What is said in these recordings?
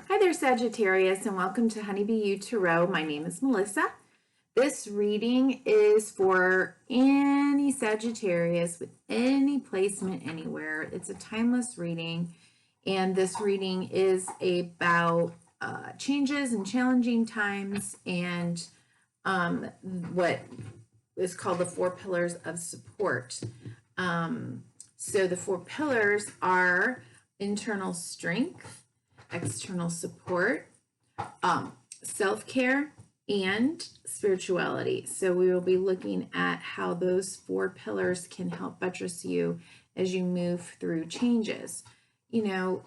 Hi there, Sagittarius, and welcome to Honeybee U Tarot. My name is Melissa. This reading is for any Sagittarius with any placement anywhere. It's a timeless reading, and this reading is about changes and challenging times and what is called the 4 pillars of support. So the 4 pillars are internal strength, external support, self-care, and spirituality. So we will be looking at how those 4 pillars can help buttress you as you move through changes. You know,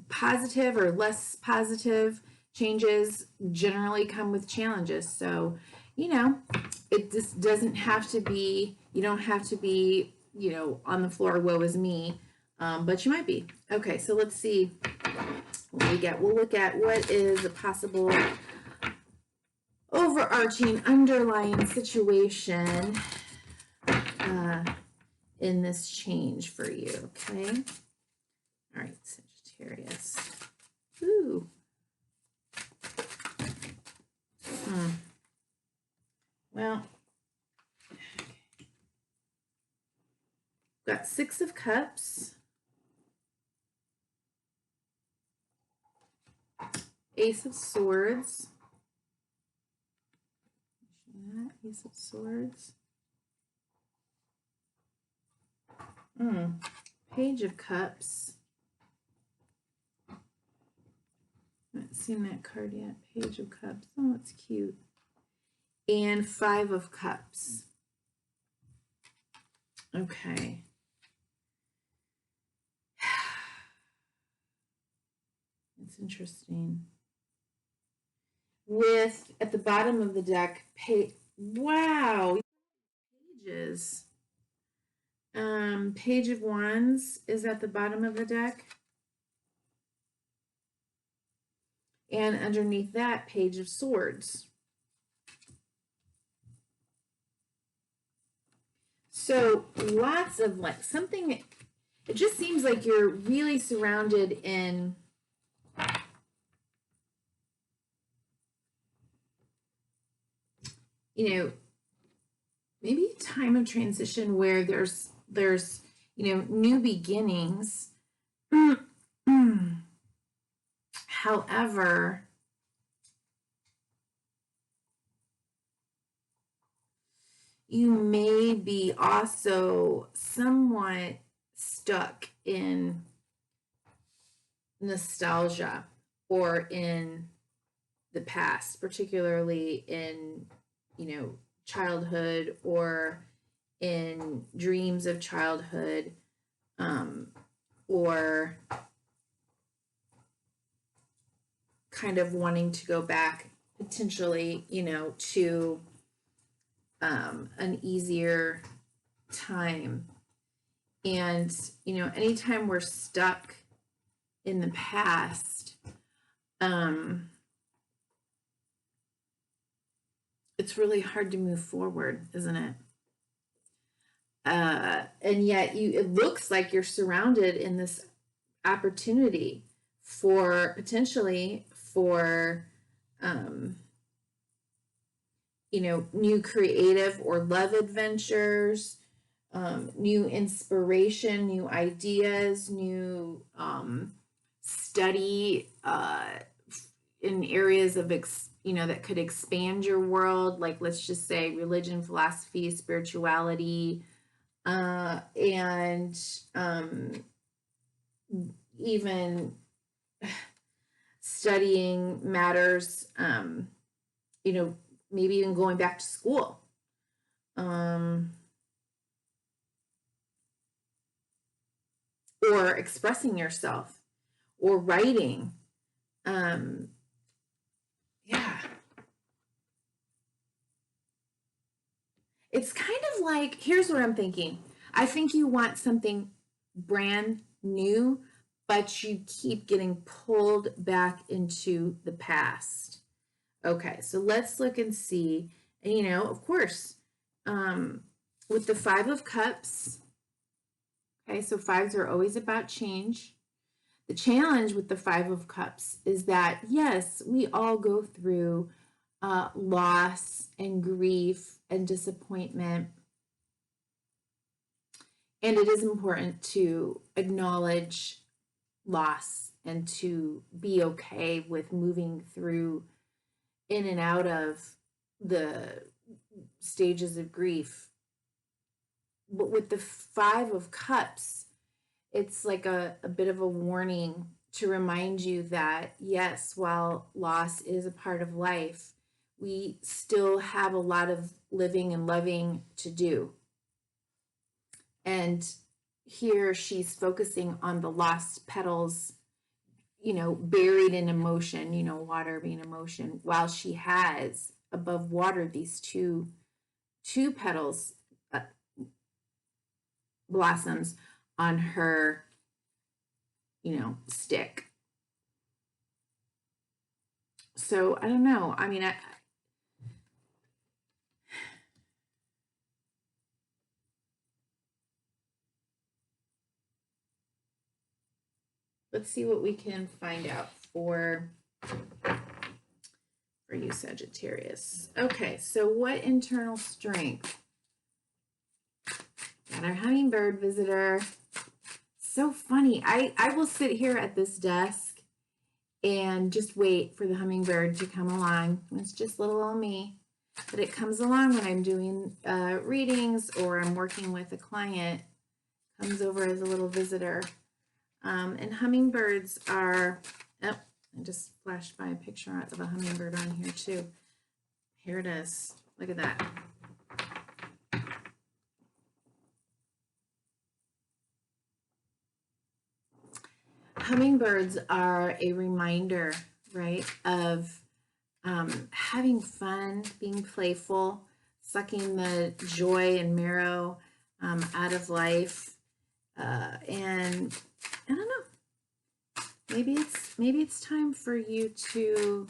positive or less positive changes generally come with challenges. So, you know, it just doesn't have to be, you don't have to be, you know, on the floor, woe is me, but you might be. Okay, so let's see what we get. We'll look at what is a possible overarching underlying situation in this change for you, okay? All right, Sagittarius. Ooh. Well, got 6 of Cups, Ace of Swords, Ace of Swords, Page of Cups. Haven't seen that card yet. Page of Cups. Oh, it's cute. And 5 of Cups. Okay. It's interesting. With at the bottom of the deck, wow, pages. Page of Wands is at the bottom of the deck. And underneath that, Page of Swords. So lots of like something, it just seems like you're really surrounded in maybe a time of transition where there's new beginnings. However, you may be also somewhat stuck in nostalgia or in the past, particularly in, childhood or in dreams of childhood, or kind of wanting to go back potentially, to an easier time. And, anytime we're stuck in the past, it's really hard to move forward, isn't it? And yet it looks like you're surrounded in this opportunity for potentially for, new creative or love adventures, new inspiration, new ideas, new study in areas of that could expand your world, like let's just say religion, philosophy, spirituality, and even studying matters, maybe even going back to school. Or expressing yourself or writing. Yeah. It's kind of like, here's what I'm thinking. I think you want something brand new, but you keep getting pulled back into the past. Okay, so let's look and see. And, of course, with the 5 of Cups, okay, so 5s are always about change. The challenge with the Five of Cups is that, yes, we all go through loss and grief and disappointment. And it is important to acknowledge loss and to be okay with moving through in and out of the stages of grief. But with the Five of Cups, it's like a bit of a warning to remind you that, yes, while loss is a part of life, we still have a lot of living and loving to do. And here she's focusing on the lost petals, buried in emotion, water being emotion, while she has above water these two petals, blossoms on her, stick. So I don't know. I mean, let's see what we can find out for you, Sagittarius. Okay, so what internal strength? Got our hummingbird visitor. So funny. I will sit here at this desk and just wait for the hummingbird to come along. It's just little old me. But it comes along when I'm doing readings or I'm working with a client. Comes over as a little visitor. And hummingbirds are, oh, I just flashed by a picture of a hummingbird on here too. Here it is. Look at that. Hummingbirds are a reminder, right, of having fun, being playful, sucking the joy and marrow out of life. And I don't know, maybe it's time for you to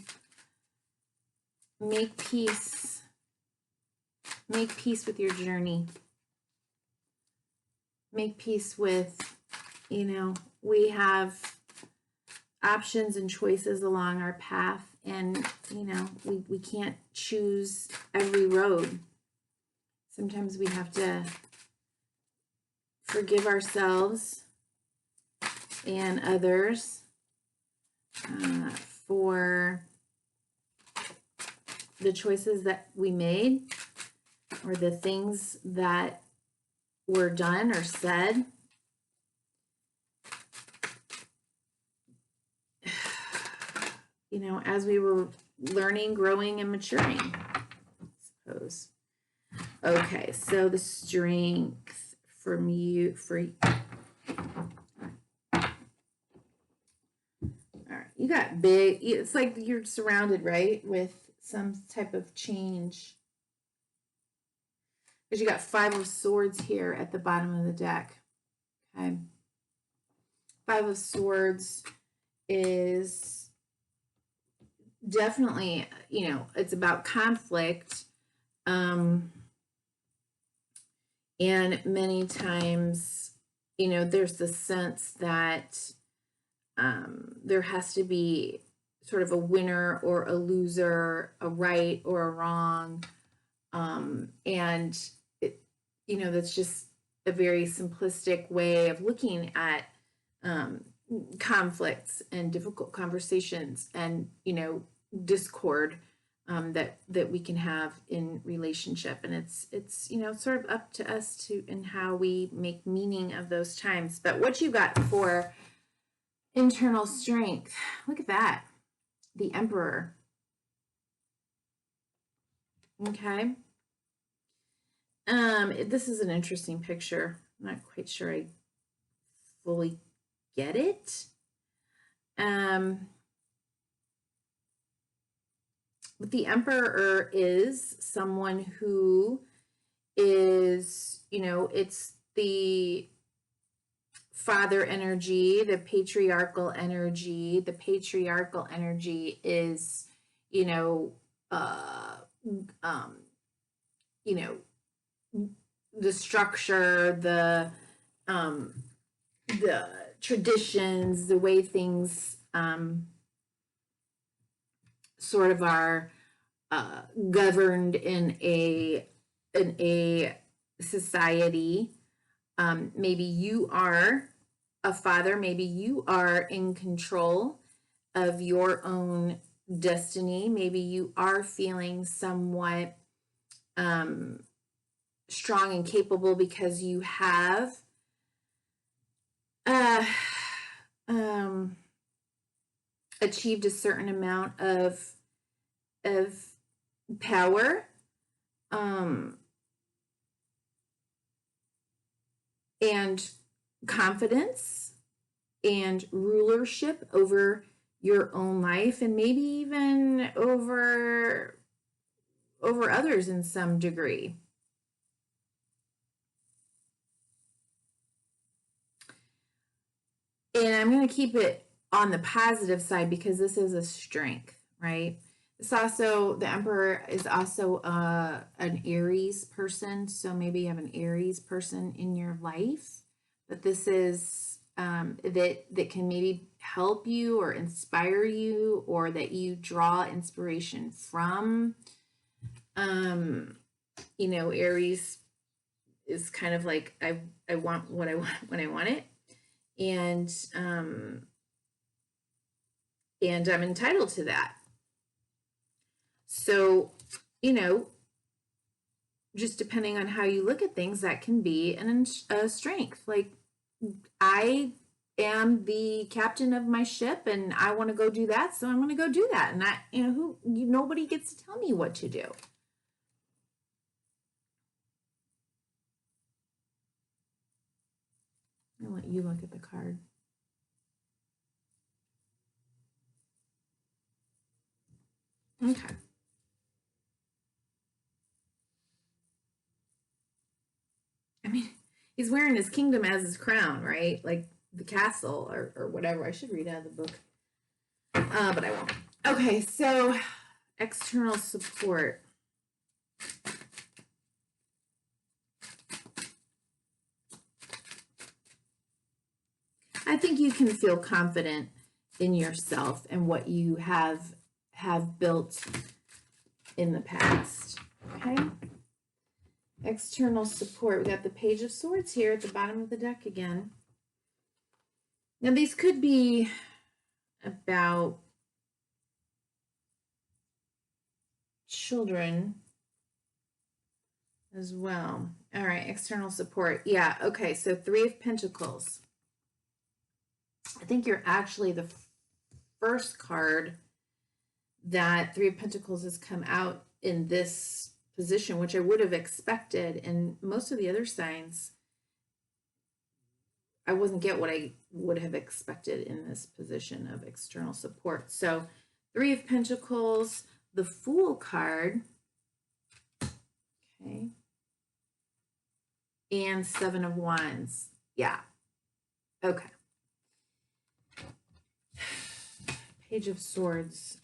make peace with your journey. Make peace with, we have options and choices along our path, and we can't choose every road. Sometimes we have to forgive ourselves and others for the choices that we made or the things that were done or said. As we were learning, growing, and maturing, I suppose. Okay, so the strength from you, all right, you got big, it's like you're surrounded, right, with some type of change. Because you got Five of Swords here at the bottom of the deck. Okay. Five of Swords is definitely, it's about conflict. And many times, there's the sense that there has to be sort of a winner or a loser, a right or a wrong. And that's just a very simplistic way of looking at conflicts and difficult conversations and, discord that we can have in relationship. And it's sort of up to us to and how we make meaning of those times. But what you got for internal strength, look at that. The Emperor. Okay. This is an interesting picture. I'm not quite sure I fully get it. But the Emperor is someone who is, it's the father energy, the patriarchal energy. The patriarchal energy is, the structure, the traditions, the way things sort of are governed in a society. Maybe you are a father, maybe you are in control of your own destiny. Maybe you are feeling somewhat strong and capable because you have achieved a certain amount of power, and confidence and rulership over your own life, and maybe even over others in some degree. And I'm going to keep it on the positive side because this is a strength, right? It's also, the Emperor is also an Aries person. So maybe you have an Aries person in your life, but this is that can maybe help you or inspire you, or that you draw inspiration from. You know, Aries is kind of like, I want what I want when I want it. And I'm entitled to that. So, you know, just depending on how you look at things, that can be a strength. Like, I am the captain of my ship and I want to go do that, so I'm going to go do that. And that, you know, nobody gets to tell me what to do. I'll let you look at the card. Okay. I mean, he's wearing his kingdom as his crown, right? Like the castle or whatever. I should read out of the book, but I won't. Okay, so external support. I think you can feel confident in yourself and what you have built in the past. Okay. External support. We got the Page of Swords here at the bottom of the deck again. Now these could be about children as well. All right, external support. Yeah, okay, so 3 of Pentacles. I think you're actually the first card that 3 of Pentacles has come out in this position, which I would have expected. And most of the other signs, I wouldn't get what I would have expected in this position of external support. So 3 of Pentacles, the Fool card, okay, and 7 of Wands. Yeah, okay. Page of Swords.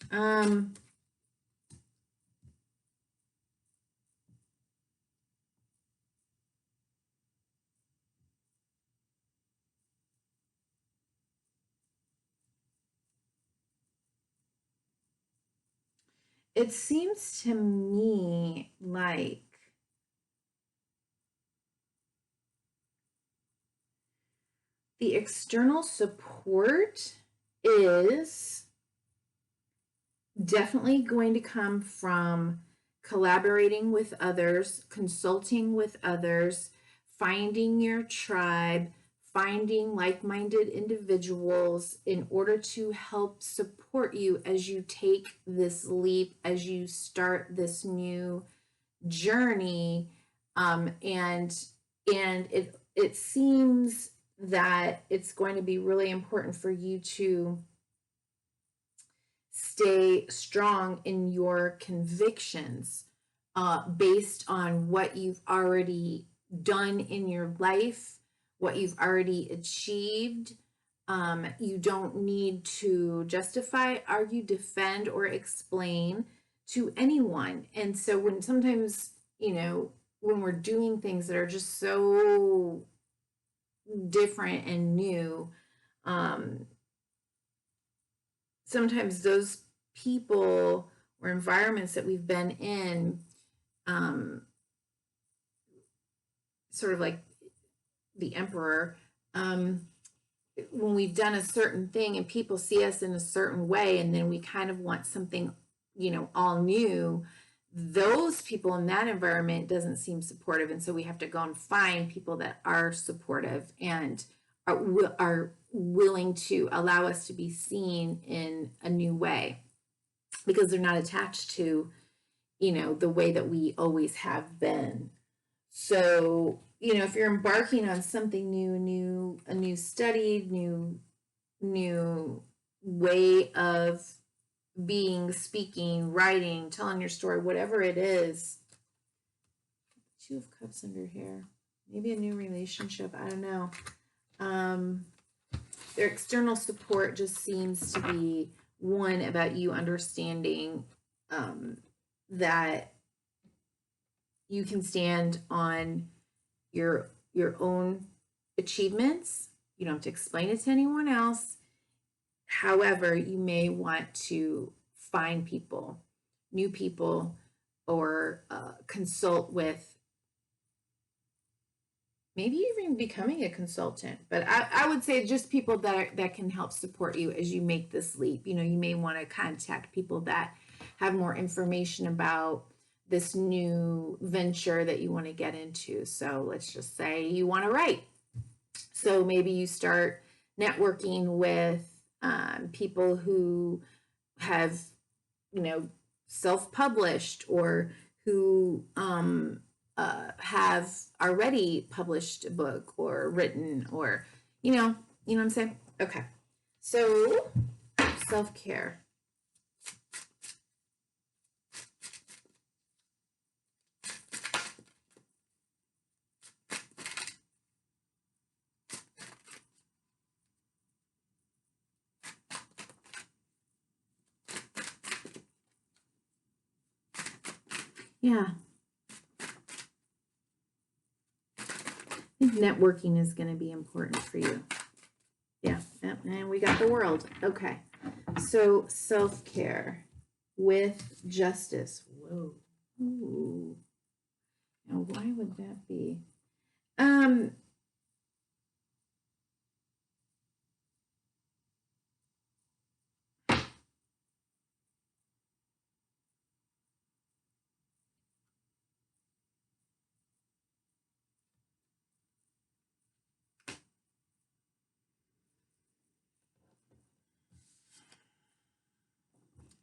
It seems to me like the external support is definitely going to come from collaborating with others, consulting with others, finding your tribe, finding like-minded individuals in order to help support you as you take this leap, as you start this new journey. And it seems that it's going to be really important for you to stay strong in your convictions based on what you've already done in your life, what you've already achieved. You don't need to justify, argue, defend, or explain to anyone. And so when sometimes, you know, when we're doing things that are just so different and new, Sometimes those people or environments that we've been in, sort of like the emperor, when we've done a certain thing and people see us in a certain way, and then we kind of want something, all new, those people in that environment doesn't seem supportive. And so we have to go and find people that are supportive and are willing to allow us to be seen in a new way, because they're not attached to, the way that we always have been. So, if you're embarking on something new, a new study, new way of being, speaking, writing, telling your story, whatever it is. Two of Cups under here. Maybe a new relationship. I don't know. Their external support just seems to be one about you understanding that you can stand on your own achievements. You don't have to explain it to anyone else. However, you may want to find people, new people, or consult with, maybe even becoming a consultant. But I would say just people that can help support you as you make this leap. You may want to contact people that have more information about this new venture that you want to get into. So let's just say you want to write. So maybe you start networking with people who have, self-published, or who have already published a book or written, or, you know what I'm saying? Okay. So self-care. Yeah. I think networking is going to be important for you. Yeah. And we got the World. Okay. So self-care with justice. Whoa. Ooh. Now, why would that be?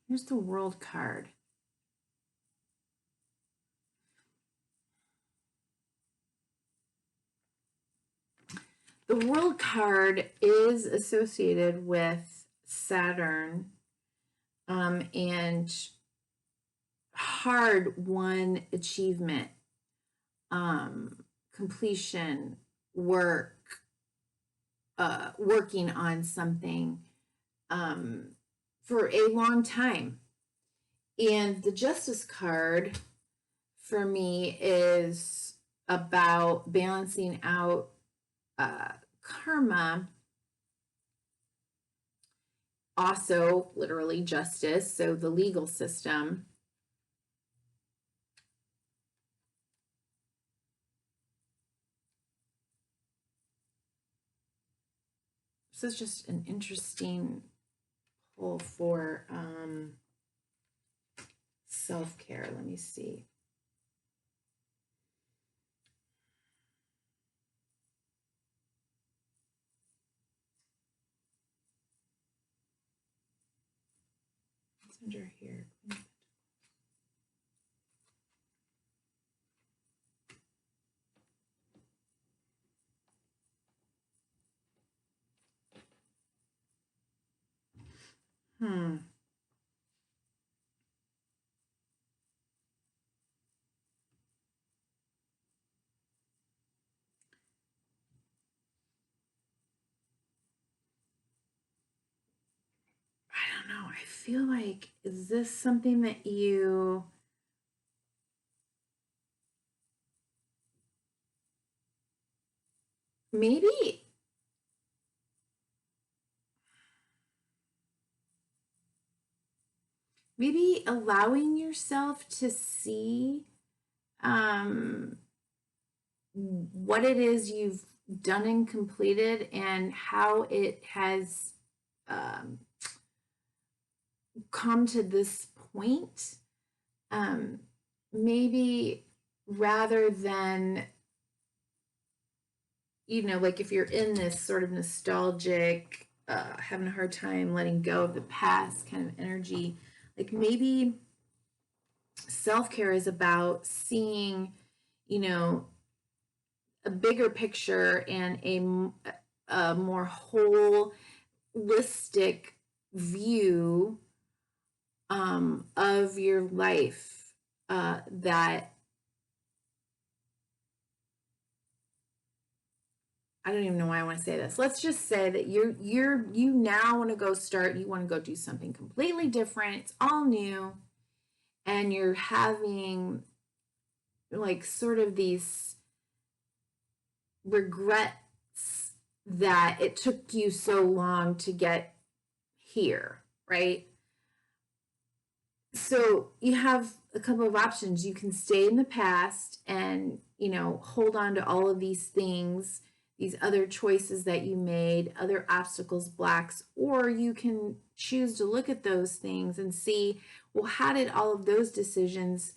Here's the World card. The World card is associated with Saturn and hard-won achievement, completion, work, working on something for a long time. And the Justice card for me is about balancing out karma, also literally justice, so the legal system. This is just an interesting pull for self-care. Let me see. What's under here? I don't know. I feel like, is this something that you maybe maybe allowing yourself to see what it is you've done and completed and how it has come to this point. Maybe rather than, like if you're in this sort of nostalgic, having a hard time letting go of the past kind of energy, like maybe self-care is about seeing, a bigger picture and a more holistic view of your life, that I don't even know why I want to say this. Let's just say that you now want to go you want to go do something completely different. It's all new, and you're having like sort of these regrets that it took you so long to get here, right? So you have a couple of options. You can stay in the past and, hold on to all of these things, these other choices that you made, other obstacles, blocks, or you can choose to look at those things and see, well, how did all of those decisions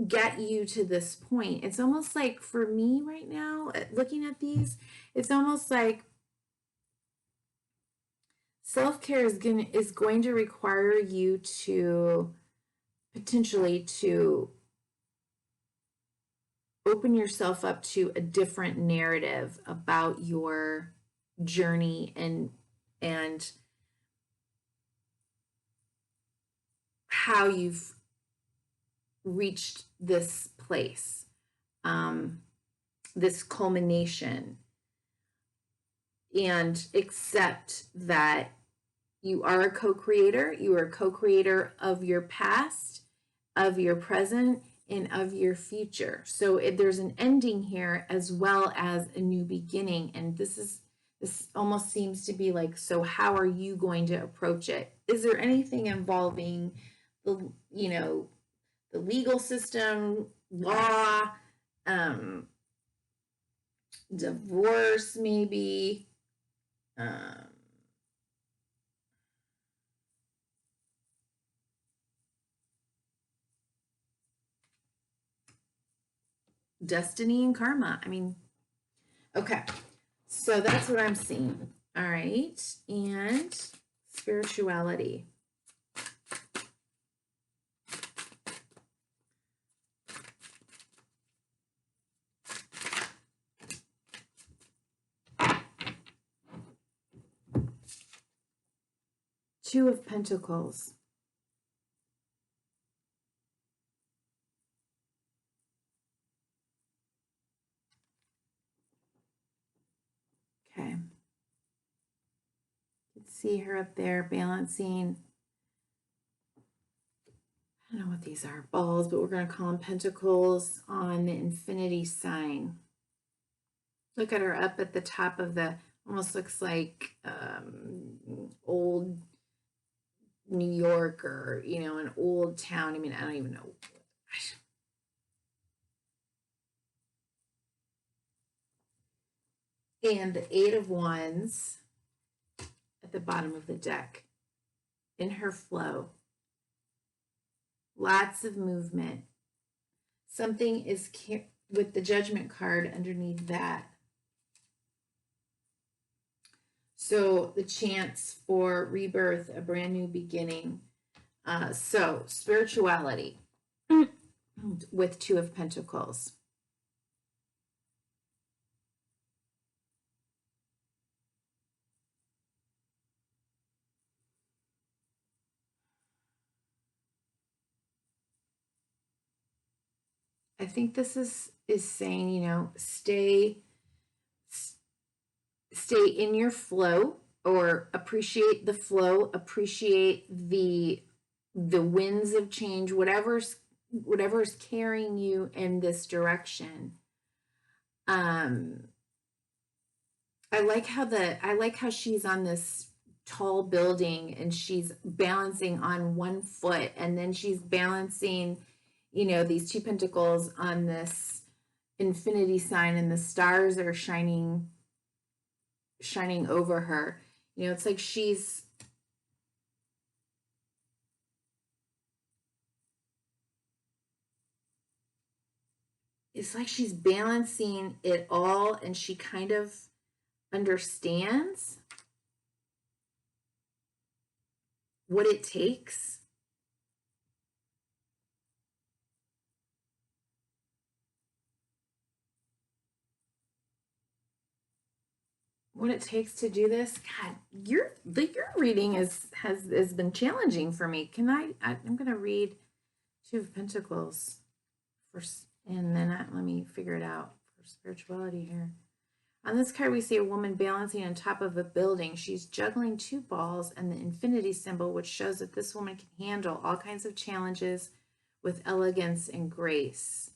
get you to this point? It's almost like for me right now, looking at these, it's almost like self-care is going to require you to potentially to open yourself up to a different narrative about your journey and how you've reached this place, this culmination, and accept that you are a co-creator. You are a co-creator of your past, of your present, and of your future. So there's an ending here as well as a new beginning. And this almost seems to be like, so how are you going to approach it? Is there anything involving the legal system, law, divorce, maybe? Destiny and karma. I mean, okay. So that's what I'm seeing. All right. And spirituality. Two of Pentacles. Okay. Let's see her up there balancing. I don't know what these are, balls, but we're going to call them pentacles on the infinity sign. Look at her up at the top of the, almost looks like old New York, or, an old town. I mean, I don't even know. And the Eight of Wands at the bottom of the deck in her flow. Lots of movement. Something is with the Judgment card underneath that. So the chance for rebirth, a brand new beginning. So spirituality with Two of Pentacles. I think this is saying, stay in your flow, or appreciate the flow, appreciate the winds of change, whatever's carrying you in this direction. I like how she's on this tall building and she's balancing on one foot, and then she's balancing, you know, these two pentacles on this infinity sign, and the stars are shining over her. You know, it's like it's like she's balancing it all, and she kind of understands what it takes. What it takes to do this. God, your reading has been challenging for me. I'm going to read Two of Pentacles first, and then let me figure it out for spirituality here. On this card, we see a woman balancing on top of a building. She's juggling two balls and the infinity symbol, which shows that this woman can handle all kinds of challenges with elegance and grace.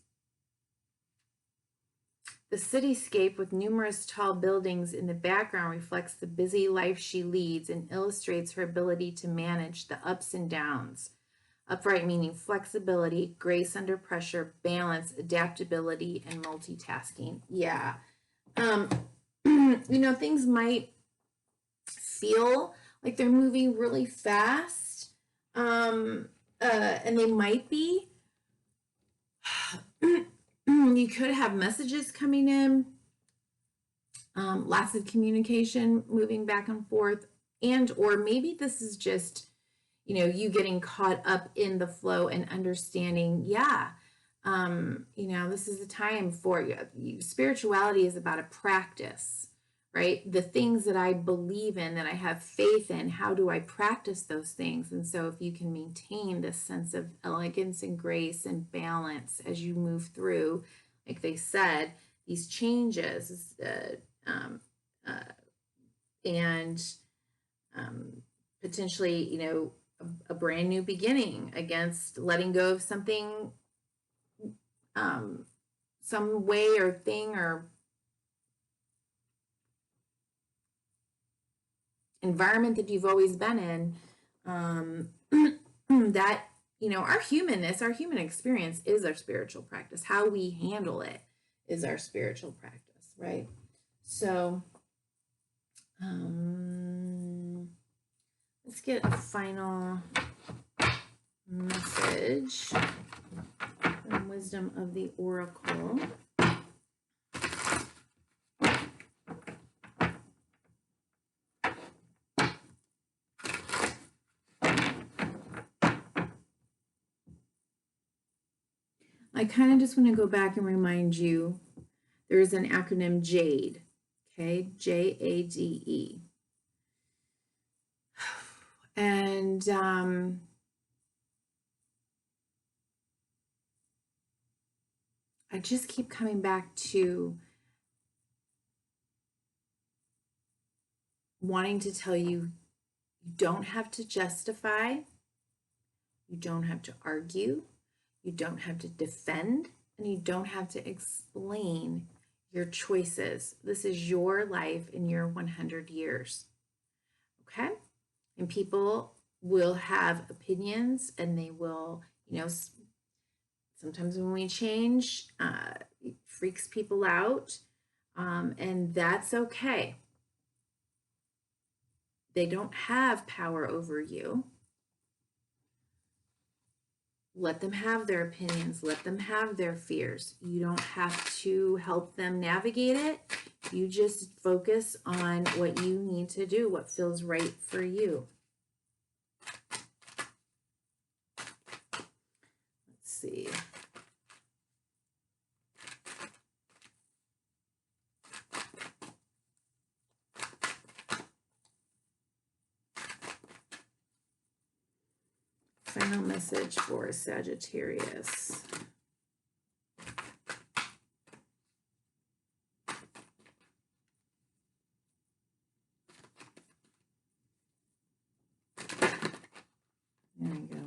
The cityscape with numerous tall buildings in the background reflects the busy life she leads and illustrates her ability to manage the ups and downs. Upright meaning flexibility, grace under pressure, balance, adaptability, and multitasking. Yeah. You know, things might feel like they're moving really fast, and they might be. You could have messages coming in, lots of communication moving back and forth, and or maybe this is just, you know, you getting caught up in the flow and understanding, yeah, you know, this is the time for you. Spirituality is about a practice, right? The things that I believe in, that I have faith in, how do I practice those things? And so if you can maintain this sense of elegance and grace and balance as you move through, like they said, these changes, and potentially, you know, a brand new beginning against letting go of something, some way or thing or environment that you've always been in, that, you know, our humanness, our human experience is our spiritual practice. How we handle it is our spiritual practice, right? So let's get a final message from Wisdom of the Oracle. I kind of just want to go back and remind you, there's an acronym JADE, okay, JADE. And I just keep coming back to wanting to tell you, you don't have to justify, you don't have to argue, you don't have to defend, and you don't have to explain your choices. This is your life in your 100 years, okay? And people will have opinions, and they will, you know, sometimes when we change, it freaks people out, and that's okay. They don't have power over you. Let them have their opinions. Let them have their fears. You don't have to help them navigate it. You just focus on what you need to do, what feels right for you. Let's see. Final message for Sagittarius. There we go.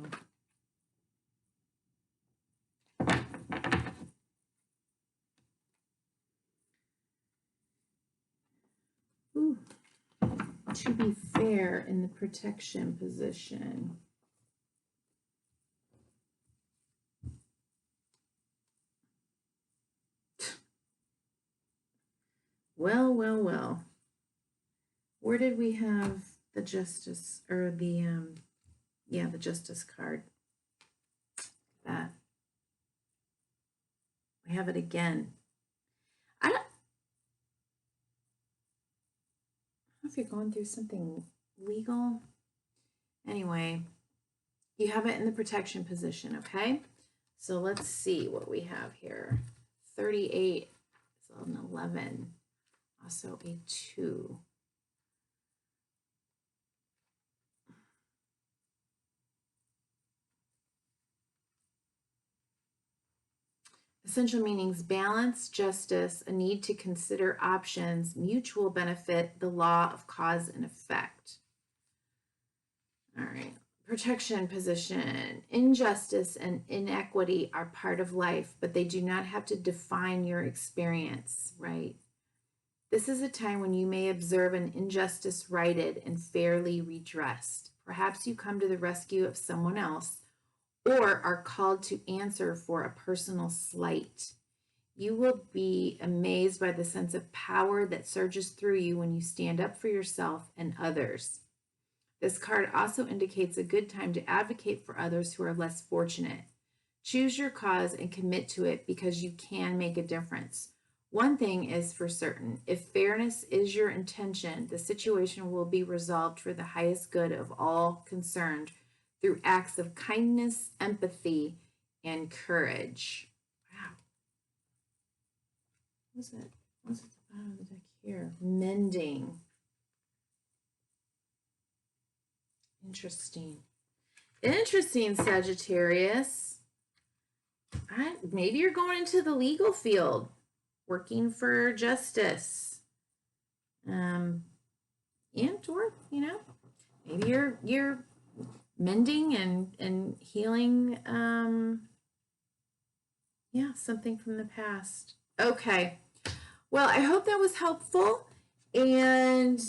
Ooh. to be fair in the protection position. Well, well, well. Where did we have the justice, or the, yeah, the justice card? That. We have it again. I don't know if you're going through something legal. Anyway, you have it in the protection position, okay? So let's see what we have here. 38 is an 11, also a 2. Essential meanings: balance, justice, a need to consider options, mutual benefit, the law of cause and effect. All right. Protection position: injustice and inequity are part of life, but they do not have to define your experience, right? This is a time when you may observe an injustice righted and fairly redressed. Perhaps you come to the rescue of someone else, or are called to answer for a personal slight. You will be amazed by the sense of power that surges through you when you stand up for yourself and others. This card also indicates a good time to advocate for others who are less fortunate. Choose your cause and commit to it because you can make a difference. One thing is for certain: if fairness is your intention, the situation will be resolved for the highest good of all concerned through acts of kindness, empathy, and courage. Wow. What's it? What's at the bottom of the deck here? Mending. Interesting. Interesting, Sagittarius. Maybe you're going into the legal field, working for justice. And or, you know, maybe you're mending and healing, yeah, something from the past. Okay. Well, I hope that was helpful. And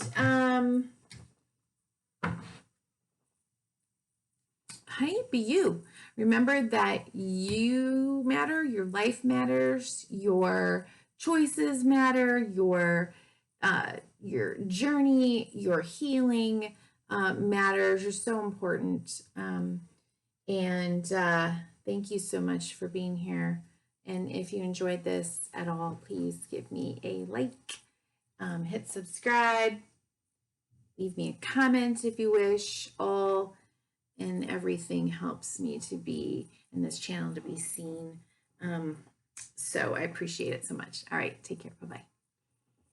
honey, be you. Remember that you matter, your life matters, your choices matter, your journey, your healing matters. You're so important. Thank you so much for being here. And if you enjoyed this at all, please give me a like, hit subscribe, leave me a comment if you wish. All and everything helps me to be in this channel, to be seen. So I appreciate it so much. All right, take care. Bye-bye.